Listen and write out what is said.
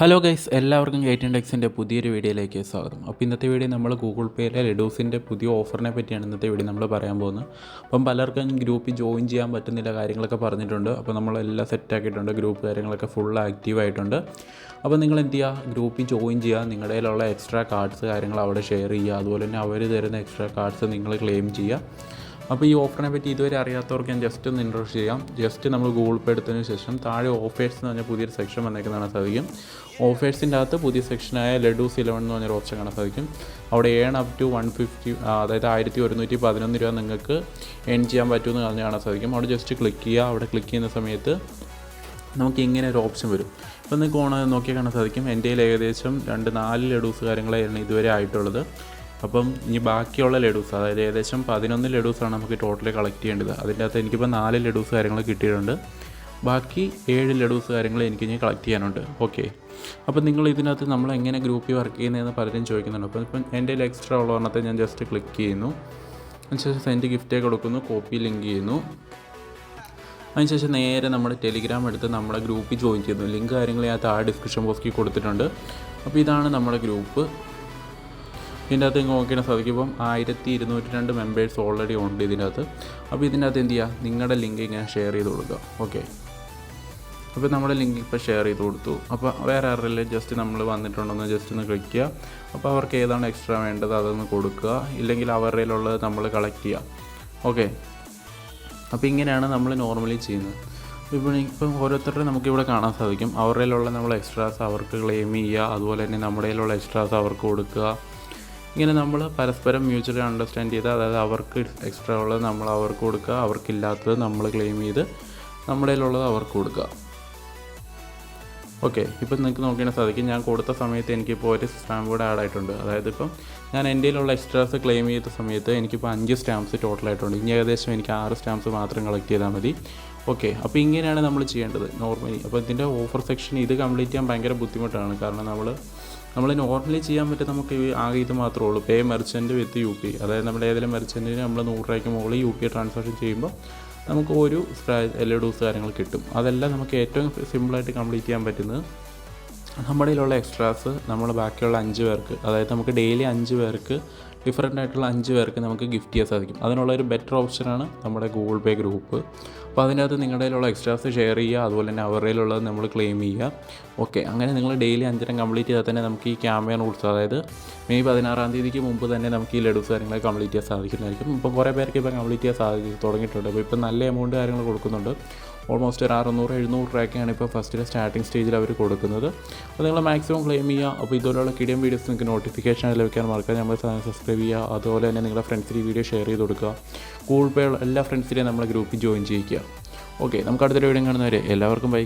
Hello guys, എല്ലാവർക്കും gate ടെക്സിൻ്റെ പുതിയൊരു വീഡിയോയിലേക്ക് സ്വാഗതം. അപ്പോൾ ഇന്നത്തെ വീഡിയോ നമ്മൾ ഗൂഗിൾ പേയിലെ ലെഡൂസിൻ്റെ പുതിയ ഓഫറിനെ പറ്റിയാണ് ഇന്നത്തെ വീഡിയോ നമ്മൾ പറയാൻ പോകുന്നത്. അപ്പം പലർക്കും ഗ്രൂപ്പിൽ ജോയിൻ ചെയ്യാൻ പറ്റുന്നില്ല, കാര്യങ്ങളൊക്കെ പറഞ്ഞിട്ടുണ്ട്. അപ്പോൾ നമ്മളെല്ലാം സെറ്റാക്കിയിട്ടുണ്ട്, ഗ്രൂപ്പ് കാര്യങ്ങളൊക്കെ ഫുൾ ആക്റ്റീവായിട്ടുണ്ട്. അപ്പോൾ നിങ്ങൾ എന്ത് ചെയ്യുക, ഗ്രൂപ്പിൽ ജോയിൻ ചെയ്യുക, നിങ്ങളുടെ കയ്യിലുള്ള എക്സ്ട്രാ കാർഡ്സ് കാര്യങ്ങൾ അവിടെ ഷെയർ ചെയ്യുക, അതുപോലെ തന്നെ അവർ തരുന്ന എക്സ്ട്രാ കാർഡ്സ് നിങ്ങൾ ക്ലെയിം ചെയ്യുക. അപ്പോൾ ഈ ഓഫറിനെ പറ്റി ഇതുവരെ അറിയാത്തവർക്ക് ഞാൻ ജസ്റ്റ് ഒന്ന് ഇൻട്രൊഡ്യൂസ് ചെയ്യാം. ജസ്റ്റ് നമ്മൾ ഗൂഗിൾ പേ എടുത്തതിന് ശേഷം താഴെ ഓഫേഴ്സ് എന്ന് പറഞ്ഞാൽ പുതിയൊരു സെക്ഷൻ വന്നേക്കുന്നതാണ് സാധിക്കും. ഓഫേഴ്സിൻ്റെ അകത്ത് പുതിയ സെക്ഷനായ ലെഡൂസ് 11 എന്ന് പറഞ്ഞൊരു ഓപ്ഷൻ കാണാൻ സാധിക്കും. അവിടെ ഏൺ അപ് ടു 150, അതായത് 1111 രൂപ നിങ്ങൾക്ക് ഏൺ ചെയ്യാൻ പറ്റുമെന്ന് കാണാൻ സാധിക്കും. അവിടെ ജസ്റ്റ് ക്ലിക്ക് ചെയ്യുക. അവിടെ ക്ലിക്ക് ചെയ്യുന്ന സമയത്ത് നമുക്ക് ഇങ്ങനെ ഒരു ഓപ്ഷൻ വരും. അപ്പോൾ നിങ്ങൾക്ക് നോക്കിയാൽ കാണാൻ സാധിക്കും എൻ്റെ കയ്യിൽ ഏകദേശം 4 ലെഡൂസ് കാര്യങ്ങളായിരുന്നു ഇതുവരെ ആയിട്ടുള്ളത്. അപ്പം ഇനി ബാക്കിയുള്ള ലെഡൂസ്, അതായത് ഏകദേശം 11 ലെഡൂസാണ് നമുക്ക് ടോട്ടലി കളക്ട് ചെയ്യേണ്ടത്. അതിൻ്റെ അകത്ത് എനിക്കിപ്പോൾ 4 ലെഡൂസ് കാര്യങ്ങൾ കിട്ടിയിട്ടുണ്ട്. ബാക്കി 7 ലെഡൂസ് കാര്യങ്ങൾ എനിക്കിനി കളക്ട് ചെയ്യാനുണ്ട്. ഓക്കെ, അപ്പോൾ നിങ്ങൾ ഇതിനകത്ത് നമ്മൾ എങ്ങനെ ഗ്രൂപ്പിൽ വർക്ക് ചെയ്യുന്നതെന്ന് പലരും ചോദിക്കുന്നുണ്ട്. അപ്പോൾ ഇപ്പം എൻ്റെ എക്സ്ട്രാ ഉള്ള ഒരെണ്ണത്തെ ഞാൻ ജസ്റ്റ് ക്ലിക്ക് ചെയ്യുന്നു. അതിനുശേഷം സെൻഡ് ഗിഫ്റ്റേ കൊടുക്കുന്നു, കോപ്പി ലിങ്ക് ചെയ്യുന്നു. അതിനുശേഷം നേരെ നമ്മുടെ ടെലിഗ്രാം എടുത്ത് നമ്മുടെ ഗ്രൂപ്പിൽ ജോയിൻ ചെയ്യുന്നു. ലിങ്ക് കാര്യങ്ങൾ ഞാൻ താഴെ ഡിസ്ക്രിപ്ഷൻ ബോക്സിൽ കൊടുത്തിട്ടുണ്ട്. അപ്പോൾ ഇതാണ് നമ്മുടെ ഗ്രൂപ്പ്. ഇതിൻ്റെ അകത്ത് നോക്കിയാൽ സാധിക്കും. ഇപ്പം 1202 മെമ്പേഴ്സ് ഓൾറെഡി ഉണ്ട് ഇതിനകത്ത്. അപ്പോൾ ഇതിനകത്ത് എന്ത് ചെയ്യുക, നിങ്ങളുടെ ലിങ്ക് ഇങ്ങനെ ഷെയർ ചെയ്ത് കൊടുക്കുക. ഓക്കെ, അപ്പോൾ നമ്മുടെ ലിങ്ക് ഇപ്പോൾ ഷെയർ ചെയ്ത് കൊടുത്തു. അപ്പോൾ വേറെ ആരെങ്കിലും ജസ്റ്റ് നമ്മൾ വന്നിട്ടുണ്ടെന്ന് ജസ്റ്റ് ഒന്ന് ക്ലിക്ക് ചെയ്യുക. അപ്പോൾ അവർക്ക് ഏതാണ് എക്സ്ട്രാ വേണ്ടത് അതൊന്ന് കൊടുക്കുക, ഇല്ലെങ്കിൽ അവരുടെ ഉള്ളത് നമ്മൾ കളക്ട് ചെയ്യുക. ഓക്കെ, അപ്പോൾ ഇങ്ങനെയാണ് നമ്മൾ നോർമലി ചെയ്യുന്നത്. ഇപ്പം ഓരോരുത്തരുടെ നമുക്കിവിടെ കാണാൻ സാധിക്കും. അവരുടെ നമ്മൾ എക്സ്ട്രാസ് അവർക്ക് ക്ലെയിം ചെയ്യുക, അതുപോലെ തന്നെ നമ്മുടെ കയ്യിലുള്ള എക്സ്ട്രാസ് അവർക്ക് കൊടുക്കുക. ഇങ്ങനെ നമ്മൾ പരസ്പരം മ്യൂച്വലി അണ്ടർസ്റ്റാൻഡ് ചെയ്ത്, അതായത് അവർക്ക് എക്സ്ട്രാ ഉള്ളത് നമ്മൾ അവർക്ക് കൊടുക്കുക, അവർക്കില്ലാത്തത് നമ്മൾ ക്ലെയിം ചെയ്ത് നമ്മുടെ കയ്യിലുള്ളത് അവർക്ക് കൊടുക്കുക. ഓക്കെ, ഇപ്പം നിങ്ങൾക്ക് നോക്കിയാൽ സാധിക്കും ഞാൻ കൊടുത്ത സമയത്ത് എനിക്കിപ്പോൾ ഒരു സ്റ്റാമ്പ് കൂടെ ആഡ് ആയിട്ടുണ്ട്. അതായത് ഇപ്പം ഞാൻ എൻ്റെ കയ്യിലുള്ള എക്സ്ട്രാസ് ക്ലെയിം ചെയ്ത സമയത്ത് എനിക്കിപ്പോൾ 5 സ്റ്റാമ്പ്സ് ടോട്ടലായിട്ടുണ്ട്. ഇനി ഏകദേശം എനിക്ക് 6 സ്റ്റാമ്പ്സ് മാത്രം കളക്ട് ചെയ്താൽ മതി. ഓക്കെ, അപ്പോൾ ഇങ്ങനെയാണ് നമ്മൾ ചെയ്യേണ്ടത് നോർമലി. അപ്പോൾ ഇതിൻ്റെ ഓഫർ സെക്ഷൻ ഇത് കംപ്ലീറ്റ് ചെയ്യാൻ ഭയങ്കര ബുദ്ധിമുട്ടാണ്. കാരണം നമ്മൾ നോർമലി ചെയ്യാൻ പറ്റും, നമുക്ക് ആകെ ഇത് മാത്രമേ ഉള്ളൂ. പേ മെർച്ചൻറ്റ് വിത്ത് UPI, അതായത് നമ്മുടെ ഏതെങ്കിലും മെർച്ചൻറ്റിന് നമ്മൾ 100 രൂപയ്ക്ക് മുകളിൽ UPI ട്രാൻസാക്ഷൻ ചെയ്യുമ്പോൾ നമുക്ക് ഒരു ലെഡൂസ് കാര്യങ്ങൾ കിട്ടും. അതെല്ലാം നമുക്ക് ഏറ്റവും സിമ്പിളായിട്ട് കംപ്ലീറ്റ് ചെയ്യാൻ പറ്റുന്നത് നമ്മുടെ കയ്യിലുള്ള എക്സ്ട്രാസ് നമ്മൾ ബാക്കിയുള്ള 5 പേർക്ക്, അതായത് നമുക്ക് ഡെയിലി 5 പേർക്ക് ഡിഫറെൻ്റ് ആയിട്ടുള്ള 5 പേർക്ക് നമുക്ക് ഗിഫ്റ്റ് ചെയ്യാൻ സാധിക്കും. അതിനുള്ളൊരു ബെറ്റർ ഓപ്ഷനാണ് നമ്മുടെ ഗൂഗിൾ പേ ഗ്രൂപ്പ്. അപ്പോൾ അതിനകത്ത് നിങ്ങളുടെ കയ്യിലുള്ള എക്സ്ട്രാസ് ഷെയർ ചെയ്യുക, അതുപോലെ തന്നെ അവരുടെ കയ്യിലുള്ളത് നമ്മൾ ക്ലെയിം ചെയ്യുക. ഓക്കെ, അങ്ങനെ നിങ്ങൾ ഡെയിലി 5 കംപ്ലീറ്റ് ചെയ്താൽ തന്നെ നമുക്ക് ഈ ക്യാമ്പയിൻ റൂൾസ്, അതായത് മെയ് 16-ാം തീയതിക്ക് മുമ്പ് തന്നെ നമുക്ക് ഈ ലെഡൂസ് കാര്യങ്ങൾ കംപ്ലീറ്റ് ചെയ്യാൻ സാധിക്കുന്നതായിരിക്കും. ഇപ്പം കുറേ പേർക്ക് ഇപ്പോൾ കംപ്ലീറ്റ് ചെയ്യാൻ തുടങ്ങിയിട്ടുണ്ട്. അപ്പോൾ ഇപ്പം നല്ല എമൗണ്ട് കാര്യങ്ങൾ കൊടുക്കുന്നുണ്ട്. ഓൾമോസ്റ്റ് ഒരു 600-700 രൂപയൊക്കെയാണ് ഇപ്പോൾ ഫസ്റ്റിലെ സ്റ്റാർട്ടിംഗ് സ്റ്റേജിൽ അവർ കൊടുക്കുന്നത്. അപ്പോൾ നിങ്ങൾ മാക്സിമം ക്ലെയിം ചെയ്യുക. അപ്പോൾ ഇതുപോലെയുള്ള കിടിയം വീഡിയോസ് നിങ്ങൾക്ക് നോട്ടിഫിക്കേഷൻ ലഭിക്കാൻ മറക്കാതെ നമ്മൾ സബ്സ്ക്രൈബ് ചെയ്യുക. അതുപോലെ തന്നെ നിങ്ങളുടെ ഫ്രണ്ട്സിന് ഈ വീഡിയോ ഷെയർ ചെയ്ത് കൊടുക്കുക. ഗൂഗിൾ പേ എല്ലാ ഫ്രണ്ട്സിനെയും നമ്മളെ ഗ്രൂപ്പിൽ ജോയിൻ ചെയ്യിക്കുക. ഓക്കെ, നമുക്ക് അടുത്തൊരു വീഡിയോ കാണുന്നവരെ എല്ലാവർക്കും ബൈ.